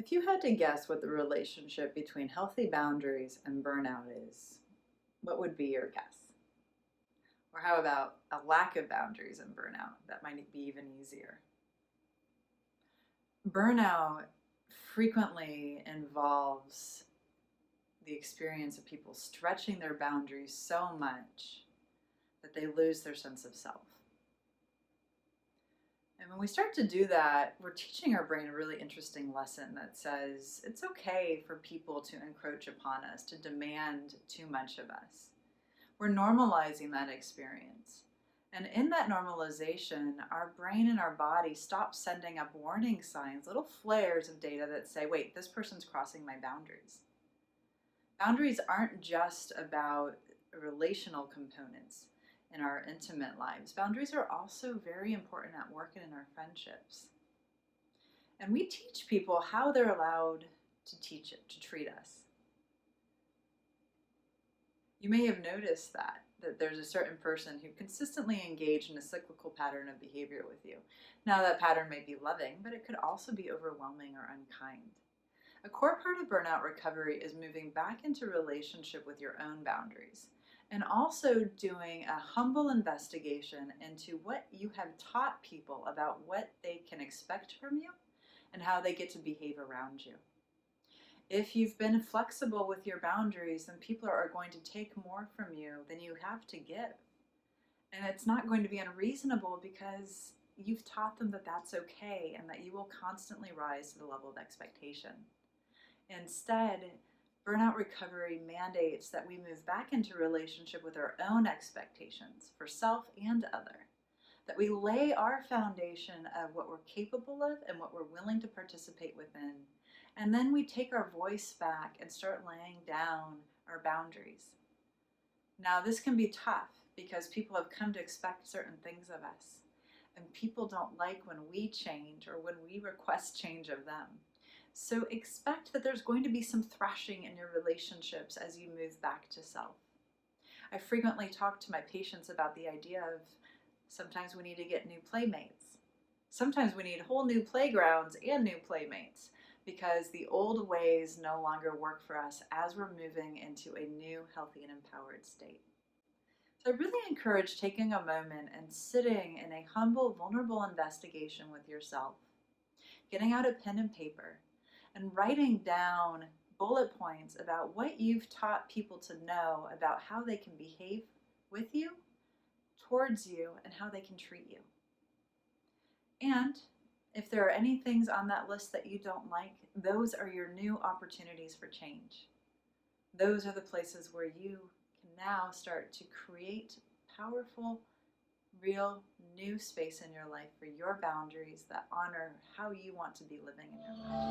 If you had to guess what the relationship between healthy boundaries and burnout is, what would be your guess? Or how about a lack of boundaries and burnout? That might be even easier. Burnout frequently involves the experience of people stretching their boundaries so much that they lose their sense of self. And when we start to do that, we're teaching our brain a really interesting lesson that says it's okay for people to encroach upon us, to demand too much of us. We're normalizing that experience. And in that normalization, our brain and our body stop sending up warning signs, little flares of data that say, wait, this person's crossing my boundaries. Boundaries aren't just about relational components in our intimate lives. Boundaries are also very important at work and in our friendships. And we teach people how they're allowed to teach it, to treat us. You may have noticed that there's a certain person who consistently engaged in a cyclical pattern of behavior with you. Now that pattern may be loving, but it could also be overwhelming or unkind. A core part of burnout recovery is moving back into relationship with your own boundaries and also doing a humble investigation into what you have taught people about what they can expect from you and how they get to behave around you. If you've been flexible with your boundaries, then people are going to take more from you than you have to give. And it's not going to be unreasonable because you've taught them that that's okay and that you will constantly rise to the level of expectation. Instead, burnout recovery mandates that we move back into relationship with our own expectations for self and other, that we lay our foundation of what we're capable of and what we're willing to participate within, and then we take our voice back and start laying down our boundaries. Now, this can be tough because people have come to expect certain things of us, and people don't like when we change or when we request change of them. So expect that there's going to be some thrashing in your relationships as you move back to self. I frequently talk to my patients about the idea of sometimes we need to get new playmates. Sometimes we need whole new playgrounds and new playmates because the old ways no longer work for us as we're moving into a new, healthy, and empowered state. So I really encourage taking a moment and sitting in a humble, vulnerable investigation with yourself, getting out a pen and paper, and writing down bullet points about what you've taught people to know about how they can behave with you, towards you, and how they can treat you. And if there are any things on that list that you don't like, those are your new opportunities for change. Those are the places where you can now start to create powerful, real, new space in your life for your boundaries that honor how you want to be living in your life.